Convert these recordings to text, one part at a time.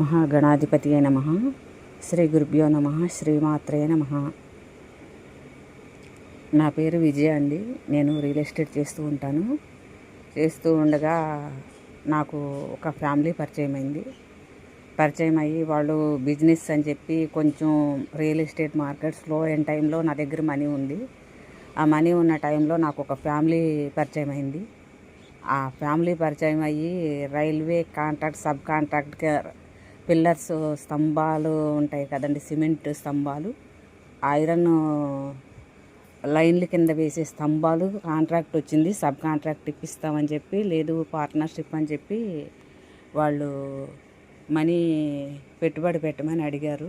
మహాగణాధిపతియే నమః. శ్రీ గురుభ్యో నమః. శ్రీమాత్రే నమః. నా పేరు విజయ అండి. నేను రియల్ ఎస్టేట్ చేస్తూ ఉంటాను. చేస్తూ ఉండగా నాకు ఒక ఫ్యామిలీ పరిచయం అయ్యి వాళ్ళు బిజినెస్ అని చెప్పి కొంచెం రియల్ ఎస్టేట్ మార్కెట్ స్లో అయిన టైంలో నా దగ్గర మనీ ఉంది. ఆ మనీ ఉన్న టైంలో నాకు ఒక ఫ్యామిలీ పరిచయం అయింది. ఆ ఫ్యామిలీ పరిచయం అయ్యి railway contract, sub contract, pillars, స్తంభాలు ఉంటాయి కదండి, సిమెంట్ స్తంభాలు, ఐరన్ లైన్ల కింద వేసే స్తంభాలు కాంట్రాక్ట్ వచ్చింది. సబ్ కాంట్రాక్ట్ ఇప్పిస్తామని చెప్పి, లేదు పార్ట్నర్షిప్ అని చెప్పి వాళ్ళు మనీ పెట్టుబడి పెట్టమని అడిగారు.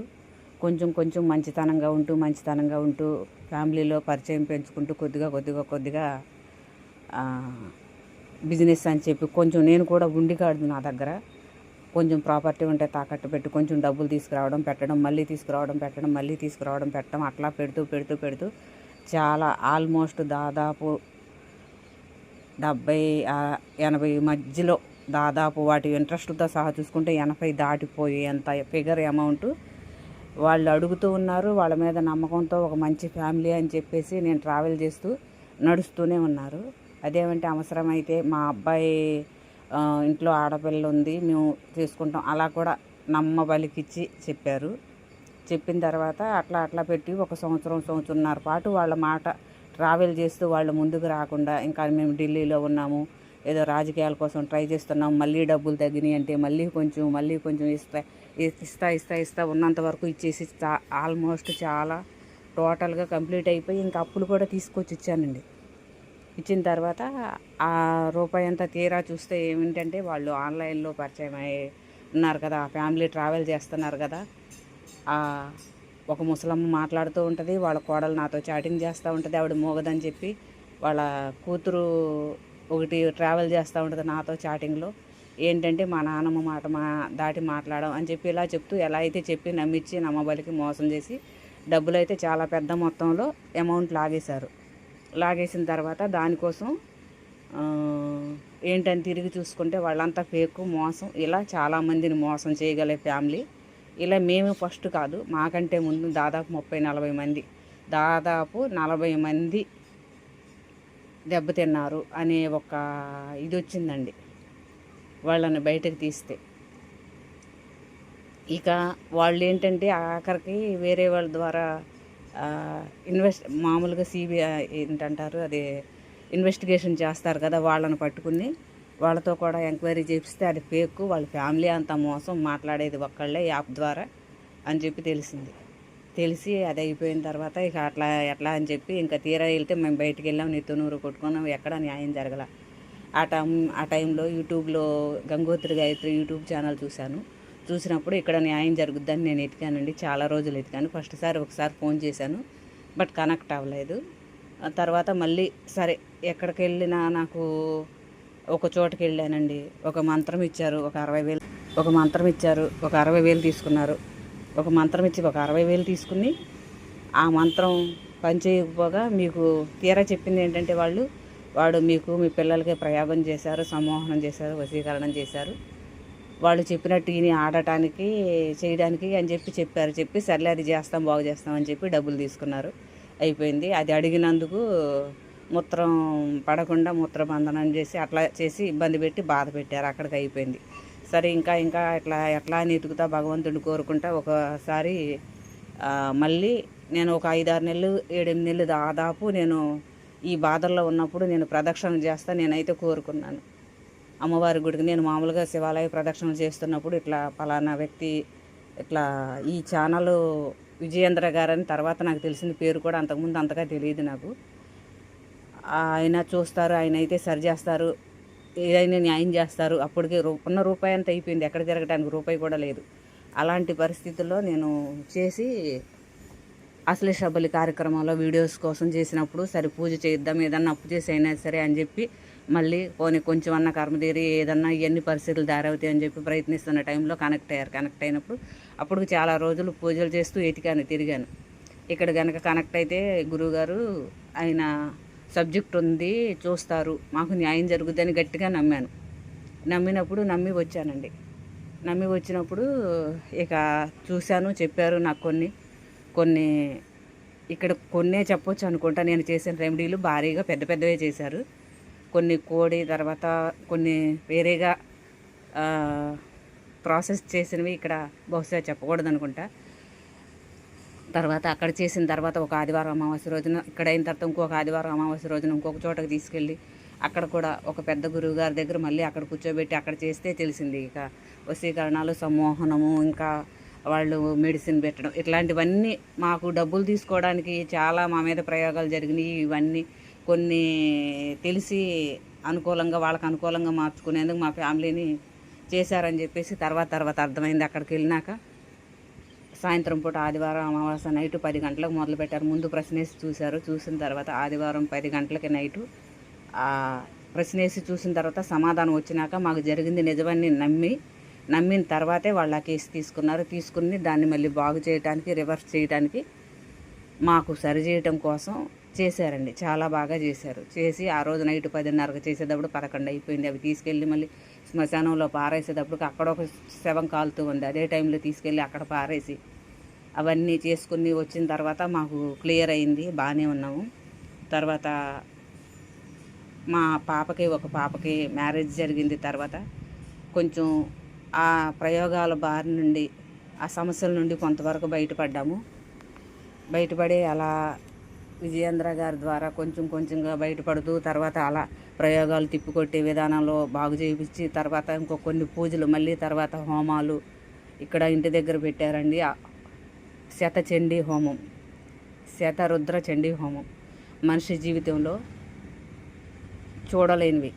కొంచెం కొంచెం మంచితనంగా ఉంటూ ఫ్యామిలీలో పరిచయం పెంచుకుంటూ కొద్దిగా బిజినెస్ అని చెప్పి కొంచెం నేను కూడా ఉండి కాదు, నా దగ్గర కొంచెం ప్రాపర్టీ ఉంటే తాకట్టు పెట్టి కొంచెం డబ్బులు తీసుకురావడం పెట్టడం, మళ్ళీ తీసుకురావడం పెట్టడం, అట్లా పెడుతూ చాలా ఆల్మోస్ట్ దాదాపు 70-80 మధ్యలో, దాదాపు వాటి ఇంట్రెస్ట్తో సహా చూసుకుంటే 80 దాటిపోయేంత ఫిగర్ అమౌంట్ వాళ్ళు అడుగుతూ ఉన్నారు. వాళ్ళ మీద నమ్మకంతో ఒక మంచి ఫ్యామిలీ అని చెప్పేసి నేను ట్రావెల్ చేస్తూ నడుస్తూనే ఉన్నారు. అదేమంటే అవసరమైతే మా అబ్బాయి ఇంట్లో ఆడపిల్ల ఉంది, మేము తీసుకుంటాం, అలా కూడా నమ్మబలికిచ్చి చెప్పారు. చెప్పిన తర్వాత అట్లా పెట్టి ఒక సంవత్సరంన్నర పాటు వాళ్ళ మాట ట్రావెల్ చేస్తూ వాళ్ళు ముందుకు రాకుండా, ఇంకా మేము ఢిల్లీలో ఉన్నాము, ఏదో రాజకీయాల కోసం ట్రై చేస్తున్నాం, మళ్ళీ డబ్బులు తగ్గినాయి అంటే మళ్ళీ కొంచెం ఇస్తా ఉన్నంత వరకు ఇచ్చేసి ఆల్మోస్ట్ చాలా టోటల్గా కంప్లీట్ అయిపోయి ఇంకా అప్పులు కూడా తీసుకొచ్చి ఇచ్చానండి. ఇచ్చిన తర్వాత ఆ రూపాయి అంతా తీరా చూస్తే ఏమిటంటే వాళ్ళు ఆన్లైన్లో పరిచయం ఉన్నారు కదా, ఫ్యామిలీ ట్రావెల్ చేస్తున్నారు కదా, ఒక ముసలమ్మ మాట్లాడుతూ ఉంటుంది, వాళ్ళ కోడలు నాతో చాటింగ్ చేస్తూ ఉంటుంది, ఆవిడ మోగదని చెప్పి వాళ్ళ కూతురు ఒకటి ట్రావెల్ చేస్తూ ఉంటుంది నాతో చాటింగ్లో. ఏంటంటే మా నాన్నమ్మ మాట దాటి మాట్లాడడం అని చెప్పి ఇలా చెప్తూ ఎలా అయితే చెప్పి నమ్మించి నమ్మబలికి మోసం చేసి డబ్బులు అయితే చాలా పెద్ద మొత్తంలో అమౌంట్ లాగేసిన తర్వాత దానికోసం ఏంటని తిరిగి చూసుకుంటే వాళ్ళంతా ఫేక్, మోసం, ఇలా చాలామందిని మోసం చేయగలే ఫ్యామిలీ. ఇలా మేము ఫస్ట్ కాదు, మాకంటే ముందు దాదాపు 30-40 మంది దెబ్బతిన్నారు అనే ఒక ఇది వచ్చిందండి వాళ్ళని బయటకు తీస్తే. ఇక వాళ్ళు ఏంటంటే ఆఖరికి వేరే వాళ్ళ ద్వారా మామూలుగా సిబిఐ ఏంటంటారు, అది ఇన్వెస్టిగేషన్ చేస్తారు కదా, వాళ్ళని పట్టుకుని వాళ్ళతో కూడా ఎంక్వైరీ చేపిస్తే అది ఫేక్, వాళ్ళ ఫ్యామిలీ అంతా మోసం, మాట్లాడేది ఒక్కళ్ళే యాప్ ద్వారా అని చెప్పి తెలిసి అది అయిపోయిన తర్వాత ఇక ఎట్లా అని చెప్పి ఇంకా తీరా వెళ్తే మేము బయటికి వెళ్ళాం, నెత్తునూరు కొట్టుకున్నాం, ఎక్కడ న్యాయం జరగల. ఆ టైంలో యూట్యూబ్లో గంగోత్రి గాయత్రి యూట్యూబ్ ఛానల్ చూసినప్పుడు ఇక్కడ న్యాయం జరుగుద్దని నేను ఎతికానండి. చాలా రోజులు ఎతికాను. ఒకసారి ఫోన్ చేశాను, బట్ కనెక్ట్ అవ్వలేదు. తర్వాత మళ్ళీ సరే ఎక్కడికి వెళ్ళినా నాకు ఒక చోటుకి వెళ్ళానండి. ఒక మంత్రం ఇచ్చారు, ఒక 60,000 తీసుకున్నారు. ఒక మంత్రం ఇచ్చి ఒక 60,000 తీసుకుని ఆ మంత్రం పని చేయకపోగా మీకు తీరా చెప్పింది ఏంటంటే వాడు మీకు మీ పిల్లలకి ప్రయోగం చేశారు, సమ్మోహనం చేశారు, వశీకరణం చేశారు, వాళ్ళు చెప్పినట్టు ఈయన ఆడటానికి చేయడానికి అని చెప్పి సర్లే అది బాగు చేస్తాం అని చెప్పి డబ్బులు తీసుకున్నారు. అయిపోయింది. అది అడిగినందుకు మూత్రం పడకుండా మూత్రబంధనం చేసి అట్లా చేసి ఇబ్బంది పెట్టి బాధ పెట్టారు. అక్కడికి అయిపోయింది. సరే ఇంకా ఎట్లా అని ఎతుకుతా భగవంతుడిని కోరుకుంటా ఒకసారి మళ్ళీ నేను ఒక 5-6 నెలలు 7-8 నెలలు దాదాపు నేను ఈ బాధల్లో ఉన్నప్పుడు నేను ప్రదక్షిణ చేస్తా. నేనైతే కోరుకున్నాను అమ్మవారి గుడికి. నేను మామూలుగా శివాలయ ప్రదక్షిణలు చేస్తున్నప్పుడు ఇట్లా పలానా వ్యక్తి ఇట్లా ఈ ఛానల్ విజయేంద్ర గారని తర్వాత నాకు తెలిసిన పేరు కూడా, అంతకుముందు అంతగా తెలియదు నాకు. ఆయన చూస్తారు, ఆయన అయితే సరి చేస్తారు, ఏదైనా న్యాయం చేస్తారు. అప్పటికే ఉన్న రూపాయి అంత అయిపోయింది, ఎక్కడ తిరగడానికి రూపాయి కూడా లేదు. అలాంటి పరిస్థితుల్లో నేను చేసి అశ్లేషబలి కార్యక్రమంలో వీడియోస్ కోసం చేసినప్పుడు సరే పూజ చేద్దాం, ఏదన్నా అప్పు చేసి అయినా సరే అని చెప్పి మళ్ళీ కొంచెం అన్న కర్మదీరి ఏదన్నా ఇవన్నీ పరిస్థితులు దారవుతాయి అని చెప్పి ప్రయత్నిస్తున్న టైంలో కనెక్ట్ అయినప్పుడు అప్పుడు చాలా రోజులు పూజలు చేస్తూ తిరిగాను. ఇక్కడ కనుక కనెక్ట్ అయితే గురువుగారు ఆయన సబ్జెక్ట్ ఉంది, చూస్తారు, మాకు న్యాయం జరుగుతుందని గట్టిగా నమ్మినప్పుడు నమ్మి వచ్చానండి. నమ్మి వచ్చినప్పుడు ఇక చూశాను, చెప్పారు నాకు కొన్ని ఇక్కడ కొన్నే చెప్పొచ్చు అనుకుంటా. నేను చేసిన రెమెడీలు భారీగా పెద్ద పెద్దవే చేశారు. కొన్ని కోడి, తర్వాత కొన్ని వేరేగా ప్రాసెస్ చేసినవి ఇక్కడ బహుశా చెప్పకూడదు అనుకుంటా. తర్వాత అక్కడ చేసిన తర్వాత ఒక ఆదివారం అమావాస్య రోజున, ఇక్కడ అయిన తర్వాత ఇంకొక ఆదివారం అమావాస్య రోజున ఇంకొక చోటకి తీసుకెళ్ళి అక్కడ కూడా ఒక పెద్ద గురువు గారి దగ్గర మళ్ళీ అక్కడ కూర్చోబెట్టి అక్కడ చేస్తే తెలిసింది ఇక వశీకరణాలు, సమ్మోహనము, ఇంకా వాళ్ళు మెడిసిన్ పెట్టడం, ఇట్లాంటివన్నీ మాకు డబ్బులు తీసుకోవడానికి చాలా మా మీద ప్రయోగాలు జరిగినాయి. ఇవన్నీ కొన్ని తెలిసి అనుకూలంగా, వాళ్ళకి అనుకూలంగా మార్చుకునేందుకు మా ఫ్యామిలీని చేశారని చెప్పేసి తర్వాత అర్థమైంది. అక్కడికి వెళ్ళినాక సాయంత్రం పూట ఆదివారం అమావాస్య నైటు 10 గంటలకు మొదలుపెట్టారు. ముందు ప్రశ్నేసి చూశారు. చూసిన తర్వాత ఆదివారం 10 గంటలకి నైటు ప్రశ్నేసి చూసిన తర్వాత సమాధానం వచ్చినాక మాకు జరిగింది నిజమని నమ్మిన తర్వాతే వాళ్ళు ఆ కేసు తీసుకుని దాన్ని మళ్ళీ బాగు చేయడానికి, రివర్స్ చేయడానికి, మాకు సరిచేయటం కోసం చేశారండి. చాలా బాగా చేశారు. చేసి ఆ రోజు నైట్ 10:30కి చేసేటప్పుడు 11 అయిపోయింది. అవి తీసుకెళ్ళి మళ్ళీ శ్మశానంలో పారేసేటప్పుడు అక్కడ ఒక శవం కాలుతూ ఉంది. అదే టైంలో తీసుకెళ్ళి అక్కడ పారేసి అవన్నీ చేసుకుని వచ్చిన తర్వాత మాకు క్లియర్ అయింది, బాగానే ఉన్నాము. తర్వాత ఒక పాపకి మ్యారేజ్ జరిగింది. తర్వాత కొంచెం ఆ ప్రయోగాల బారి నుండి, ఆ సమస్యల నుండి కొంతవరకు బయటపడి అలా విజయేంద్ర గారి ద్వారా కొంచెంగా బయటపడుతూ, తర్వాత అలా ప్రయోగాలు తిప్పికొట్టే విధానంలో బాగు చేయించి, తర్వాత ఇంకో కొన్ని పూజలు, మళ్ళీ తర్వాత హోమాలు ఇక్కడ ఇంటి దగ్గర పెట్టారండి. శతచండీ హోమం, శతరుద్ర చండీ హోమం మనిషి జీవితంలో చూడలేనివి,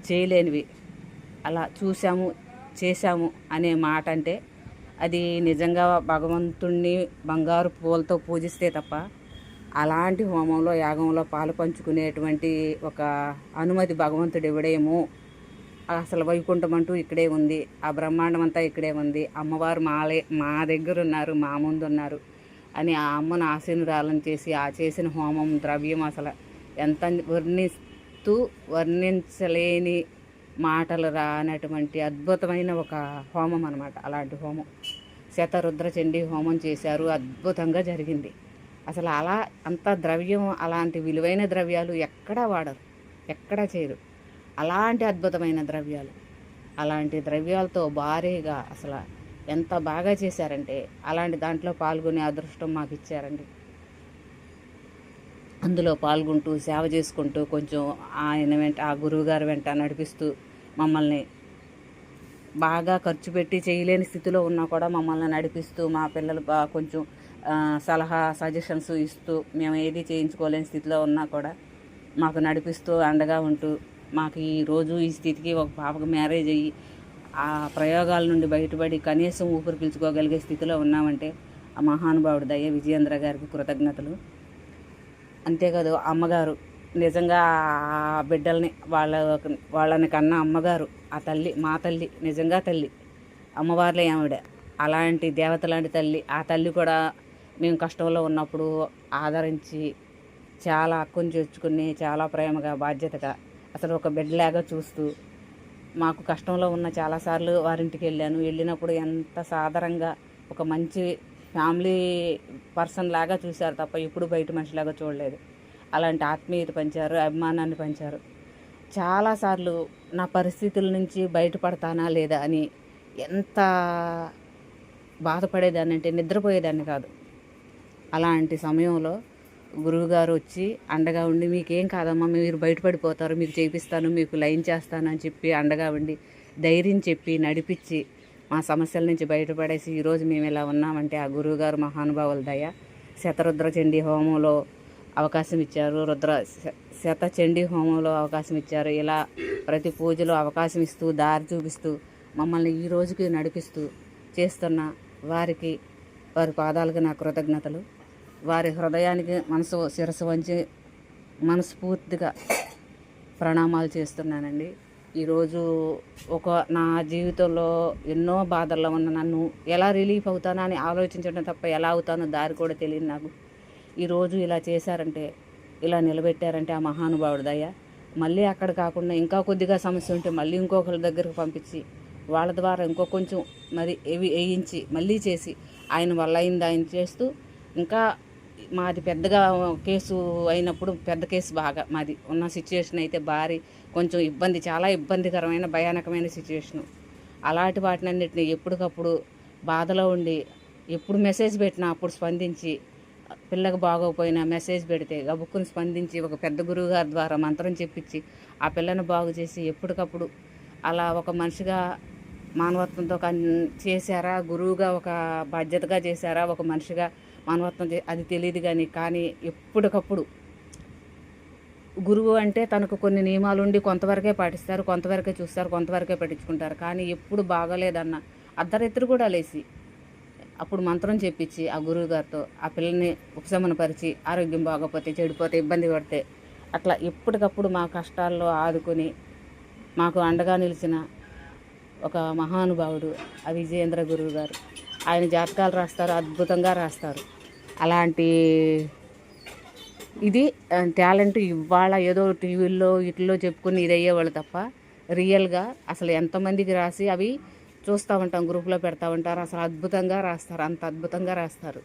చేయలేనివి, అలా చేశాము అనే మాట అంటే అది నిజంగా భగవంతుణ్ణి బంగారు పూలతో పూజిస్తే తప్ప అలాంటి హోమంలో, యాగంలో పాలు పంచుకునేటువంటి ఒక అనుమతి భగవంతుడు ఇవ్వడేమో. అసలు వైకుంఠం అంటూ ఇక్కడే ఉంది, ఆ బ్రహ్మాండం అంతా ఇక్కడే ఉంది, అమ్మవారు మా దగ్గర ఉన్నారు, మా ముందు ఉన్నారు అని ఆ అమ్మను ఆశీనురాలను చేసి ఆ చేసిన హోమం ద్రవ్యం అసలు ఎంత వర్ణించలేని మాటలు రానటువంటి అద్భుతమైన ఒక హోమం అన్నమాట. అలాంటి హోమం శతరుద్ర చండీ హోమం చేశారు. అద్భుతంగా జరిగింది. అసలు అలా అంత ద్రవ్యం, అలాంటి విలువైన ద్రవ్యాలు ఎక్కడా వాడరు, ఎక్కడా చేయరు. అలాంటి అద్భుతమైన ద్రవ్యాలు, అలాంటి ద్రవ్యాలతో భారీగా అసలు ఎంత బాగా చేశారంటే అలాంటి దాంట్లో పాల్గొనే అదృష్టం మాకు ఇచ్చారండి. అందులో పాల్గొంటూ సేవ చేసుకుంటూ కొంచెం ఆయన వెంట, ఆ గురువుగారి వెంట నడిపిస్తూ మమ్మల్ని బాగా ఖర్చు పెట్టి చేయలేని స్థితిలో ఉన్నా కూడా మమ్మల్ని నడిపిస్తూ, మా పిల్లలు కొంచెం సలహా సజెషన్స్ ఇస్తూ, మేము ఏది చేయించుకోలేని స్థితిలో ఉన్నా కూడా మాకు నడిపిస్తూ అండగా ఉంటూ, మాకు ఈరోజు ఈ స్థితికి ఒక పాపకు మ్యారేజ్ అయ్యి ఆ ప్రయోగాల నుండి బయటపడి కనీసం ఊపిరి పీల్చుకోగలిగే స్థితిలో ఉన్నామంటే ఆ మహానుభావుడు దయ విజయేంద్ర గారికి కృతజ్ఞతలు. అంతేకాదు అమ్మగారు నిజంగా ఆ బిడ్డల్ని వాళ్ళని కన్నా అమ్మగారు, ఆ తల్లి, మా తల్లి, నిజంగా తల్లి, అమ్మవార్లే ఆవిడ. అలాంటి దేవత లాంటి తల్లి. ఆ తల్లి కూడా మేము కష్టంలో ఉన్నప్పుడు ఆదరించి చాలా హక్కును చేర్చుకుని చాలా ప్రేమగా, బాధ్యతగా, అసలు ఒక బిడ్డలాగా చూస్తూ, మాకు కష్టంలో ఉన్న చాలాసార్లు వారింటికి వెళ్ళినప్పుడు ఎంత సాదరంగా ఒక మంచి ఫ్యామిలీ పర్సన్ లాగా చూశారు తప్ప ఎప్పుడు బయట మనిషిలాగా చూడలేదు. అలాంటి ఆత్మీయత పంచారు, అభిమానాన్ని పంచారు. చాలాసార్లు నా పరిస్థితుల నుంచి బయటపడతానా లేదా అని ఎంత బాధపడేదాన్ని అంటే నిద్రపోయేదాన్ని కాదు. అలాంటి సమయంలో గురువుగారు వచ్చి అండగా ఉండి, మీకేం కాదమ్మా, మీరు బయటపడిపోతారు, మీకు చేపిస్తాను, మీకు లైన్ చేస్తాను అని చెప్పి అండగా ఉండి ధైర్యం చెప్పి నడిపించి మా సమస్యల నుంచి బయటపడేసి ఈరోజు మేము ఇలా ఉన్నామంటే ఆ గురువుగారు మహానుభావుల దయ. శతరుద్ర చండీ హోమంలో అవకాశం ఇచ్చారు, శతచండీ హోమంలో అవకాశం ఇచ్చారు. ఇలా ప్రతి పూజలో అవకాశం ఇస్తూ, దారి చూపిస్తూ, మమ్మల్ని ఈ రోజుకి నడిపిస్తూ చేస్తున్న వారికి, వారి పాదాలకు నా కృతజ్ఞతలు. వారి హృదయానికి శిరస్సు వంచి మనస్ఫూర్తిగా ప్రణామాలు చేస్తున్నానండి. ఈరోజు నా జీవితంలో ఎన్నో బాధల్లో ఉన్న నన్ను ఎలా రిలీఫ్ అవుతానో అని ఆలోచించడం తప్ప ఎలా అవుతానో దారి కూడా తెలియదు నాకు. ఈరోజు ఇలా చేశారంటే, ఇలా నిలబెట్టారంటే ఆ మహానుభావుడి దయ. మళ్ళీ అక్కడ కాకుండా ఇంకా కొద్దిగా సమస్య ఉంటే మళ్ళీ ఇంకొకరి దగ్గరకు పంపించి వాళ్ళ ద్వారా ఇంకో కొంచెం మరి వేయించి మళ్ళీ చేసి ఆయన వల్ల అయింది ఆయన చేస్తూ ఇంకా మాది పెద్దగా కేసు అయినప్పుడు పెద్ద కేసు బాగా మాది ఉన్న సిచ్యువేషన్ అయితే భారీ కొంచెం ఇబ్బంది, చాలా ఇబ్బందికరమైన భయానకమైన సిచ్యువేషను. అలాంటి వాటినన్నిటిని ఎప్పటికప్పుడు బాధలో ఉండి ఎప్పుడు మెసేజ్ పెట్టినా అప్పుడు స్పందించి, పిల్లకి బాగోకపోయినా మెసేజ్ పెడితే గబుక్కుని స్పందించి ఒక పెద్ద గురువు గారి ద్వారా మంత్రం చెప్పించి ఆ పిల్లను బాగు చేసి ఎప్పటికప్పుడు అలా ఒక మనిషిగా మానవత్వంతో చేశారా, గురువుగా ఒక బాధ్యతగా చేశారా, ఒక మనిషిగా మానవత్వం అది తెలియదు. కానీ ఎప్పటికప్పుడు గురువు అంటే తనకు కొన్ని నియమాలు ఉండి కొంతవరకే పాటిస్తారు, కొంతవరకే చూస్తారు, కొంతవరకే పట్టించుకుంటారు. కానీ ఎప్పుడు బాగోలేదన్న అర్ధరాత్రి కూడా లేచి అప్పుడు మంత్రం చెప్పించి ఆ గురువు గారితో ఆ పిల్లల్ని ఉపశమనపరిచి, ఆరోగ్యం బాగోపోతే, చెడిపోతే, ఇబ్బంది పడితే అట్లా ఎప్పటికప్పుడు మా కష్టాల్లో ఆదుకొని మాకు అండగా నిలిచిన ఒక మహానుభావుడు ఆ విజయేంద్ర గురువు గారు. ఆయన జాతకాలు రాస్తారు, అద్భుతంగా రాస్తారు. అలాంటి ఇది టాలెంట్ ఇవాళ ఏదో టీవీల్లో వీటిల్లో చెప్పుకుని ఇది అయ్యేవాళ్ళు తప్ప రియల్గా అసలు ఎంతమందికి రాసి అవి చూస్తూ ఉంటాం, గ్రూప్లో పెడతా ఉంటారు. అసలు అద్భుతంగా రాస్తారు, అంత అద్భుతంగా రాస్తారు.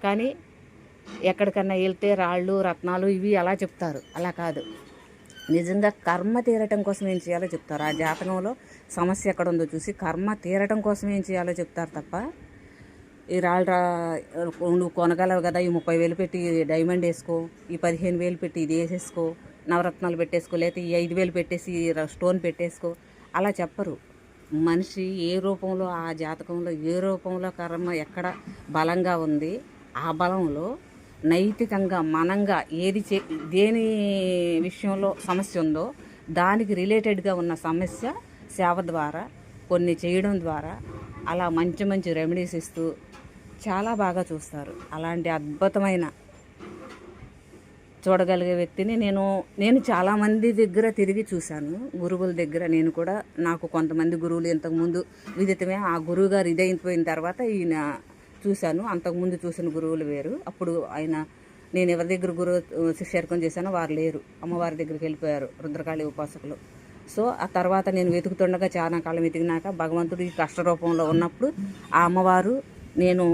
కానీ ఎక్కడికన్నా వెళ్తే రాళ్ళు రత్నాలు ఇవి అలా చెప్తారు, అలా కాదు. నిజంగా కర్మ తీరటం కోసం ఏం చేయాలో చెప్తారు. ఆ జాతకంలో సమస్య ఎక్కడ ఉందో చూసి కర్మ తీరటం కోసం ఏం చేయాలో చెప్తారు తప్ప ఈ రాళ్ళు నువ్వు కొనగలవు కదా, ఈ 30,000 పెట్టి డైమండ్ వేసుకో, ఈ 15,000 పెట్టి ఇది వేసేసుకో, నవరత్నాలు పెట్టేసుకో, లేకపోతే ఈ 5,000 పెట్టేసి స్టోన్ పెట్టేసుకో, అలా చెప్పరు. మనిషి ఏ రూపంలో ఆ జాతకంలో ఏ రూపంలో కర్మ ఎక్కడ బలంగా ఉంది, ఆ బలంలో నైతికంగా మనంగా దేని విషయంలో సమస్య ఉందో దానికి రిలేటెడ్గా ఉన్న సమస్య సేవ ద్వారా కొన్ని చేయడం ద్వారా అలా మంచి మంచి రెమెడీస్ ఇస్తూ చాలా బాగా చూస్తారు. అలాంటి అద్భుతమైన చూడగలిగే వ్యక్తిని నేను చాలామంది దగ్గర తిరిగి చూశాను, గురువుల దగ్గర. నేను కూడా నాకు కొంతమంది గురువులు ఇంతకుముందు విదితమే, ఆ గురువు గారు ఇదైపోయిన తర్వాత ఈయన చూశాను. అంతకుముందు చూసిన గురువులు వేరు. అప్పుడు నేను ఎవరి దగ్గర గురువు శిష్యర్కం చేశానో వారు లేరు, అమ్మవారి దగ్గరికి వెళ్ళిపోయారు, రుద్రకాళి ఉపాసకులు. సో ఆ తర్వాత నేను వెతుకుతుండగా చాలా కాలం వెతికినాక భగవంతుడు ఈ కష్టరూపంలో ఉన్నప్పుడు ఆ అమ్మవారు నేను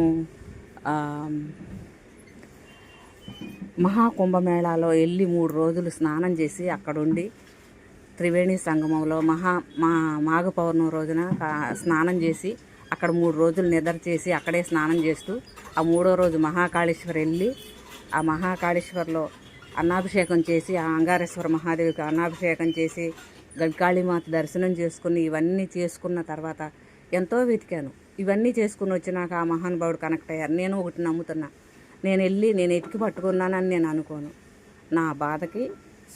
మహాకుంభమేళాలో వెళ్ళి 3 రోజులు స్నానం చేసి అక్కడుండి త్రివేణి సంగమంలో మాఘ పౌర్ణమి రోజున స్నానం చేసి అక్కడ 3 రోజులు నిద్ర చేసి అక్కడే స్నానం చేస్తూ ఆ 3వ రోజు మహాకాళేశ్వర్ వెళ్ళి ఆ మహాకాళేశ్వర్లో అన్నాభిషేకం చేసి ఆ అంగారేశ్వర మహాదేవికి అన్నాభిషేకం చేసి గడ్కాళీమాత దర్శనం చేసుకుని ఇవన్నీ చేసుకున్న తర్వాత ఎంతో వెతికాను. ఇవన్నీ చేసుకుని వచ్చినాక ఆ మహానుభావుడు కనెక్ట్ అయ్యారు. నేను ఒకటి నమ్ముతున్నా, నేను ఎతికి పట్టుకున్నానని నేను అనుకోను. నా బాధకి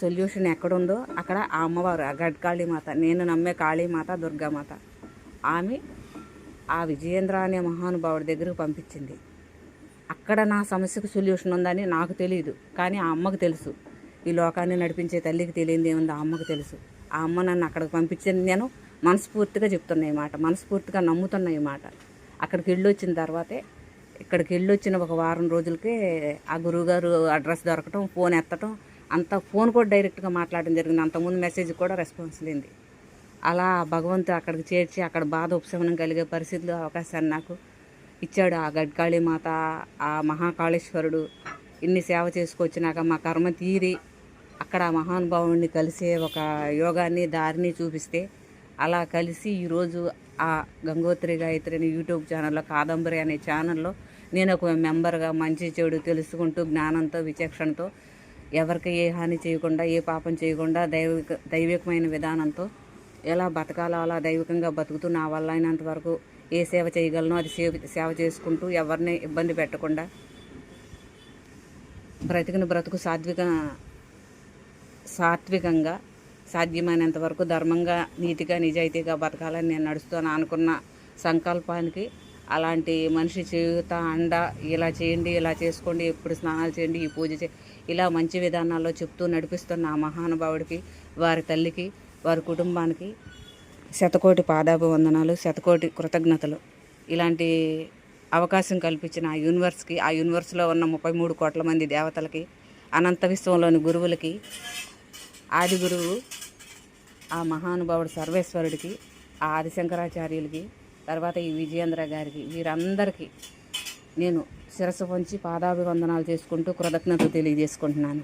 సొల్యూషన్ ఎక్కడుందో అక్కడ ఆ అమ్మవారు, ఆ గడ్కాళీమాత, నేను నమ్మే కాళీమాత, దుర్గామాత, ఆమె ఆ విజయేంద్ర అనే మహానుభావుడి దగ్గరకు పంపించింది. అక్కడ నా సమస్యకు సొల్యూషన్ ఉందని నాకు తెలియదు, కానీ ఆ అమ్మకు తెలుసు. ఈ లోకాన్ని నడిపించే తల్లికి తెలియంది ఏముందో ఆ అమ్మకు తెలుసు. ఆ అమ్మ నన్ను అక్కడికి పంపించింది. నేను మనస్ఫూర్తిగా చెప్తున్నా ఈ మాట, మనస్ఫూర్తిగా నమ్ముతున్నా ఈ మాట. అక్కడికి వెళ్ళొచ్చిన తర్వాతే, ఇక్కడికి వెళ్ళొచ్చిన ఒక వారం రోజులకే ఆ గురువుగారు అడ్రస్ దొరకటం, ఫోన్ ఎత్తటం, అంత ఫోన్ కూడా డైరెక్ట్గా మాట్లాడడం జరిగింది. అంతకుముందు మెసేజ్ కూడా రెస్పాన్స్ లేనిది. అలా భగవంతుడు అక్కడికి చేర్చి అక్కడ బాధ ఉపశమనం కలిగే పరిస్థితులు అవకాశాన్ని నాకు ఇచ్చాడు. ఆ గడ్కాళీమాత, ఆ మహాకాళేశ్వరుడు ఇన్ని సేవ చేసుకొచ్చినాక మా కర్మ తీరి అక్కడ ఆ మహానుభావుడిని కలిసే ఒక యోగాన్ని దారిని చూపిస్తే అలా కలిసి ఈరోజు ఆ గంగోత్రి గాయత్రి అనే యూట్యూబ్ ఛానల్లో, కాదంబరి అనే ఛానల్లో నేను ఒక మెంబర్గా మంచి చెడు తెలుసుకుంటూ జ్ఞానంతో విచక్షణతో ఎవరికి ఏ హాని చేయకుండా, ఏ పాపం చేయకుండా దైవికమైన విధానంతో ఎలా బతకాలో అలా దైవికంగా బతుకుతూ నా వల్ల అయినంత వరకు ఏ సేవ చేయగలనో అది సేవ చేసుకుంటూ ఎవరిని ఇబ్బంది పెట్టకుండా బ్రతికిన బ్రతుకు సాత్వికంగా సాధ్యమైనంత వరకు ధర్మంగా, నీతిగా, నిజాయితీగా బతకాలని నేను నడుస్తాను అనుకున్న సంకల్పానికి అలాంటి మనిషి చేయుత అండ, ఇలా చేయండి, ఇలా చేసుకోండి, ఎప్పుడు స్నానాలు చేయండి, ఈ పూజ ఇలా మంచి విధానాల్లో చెప్తూ నడిపిస్తున్న ఆ మహానుభావుడికి, వారి తల్లికి, వారి కుటుంబానికి శతకోటి పాదాభివందనాలు, శతకోటి కృతజ్ఞతలు. ఇలాంటి అవకాశం కల్పించిన ఆ యూనివర్స్కి, ఆ యూనివర్స్లో ఉన్న 33 కోట్ల మంది దేవతలకి, అనంత విశ్వంలోని గురువులకి, ఆది గురువు ఆ మహానుభావుడు సర్వేశ్వరుడికి, ఆ ఆదిశంకరాచార్యులకి, తర్వాత ఈ విజయేంద్ర గారికి, వీరందరికీ నేను శిరస్సు వంచి పాదాభివందనాలు చేసుకుంటూ కృతజ్ఞతలు తెలియజేసుకుంటున్నాను.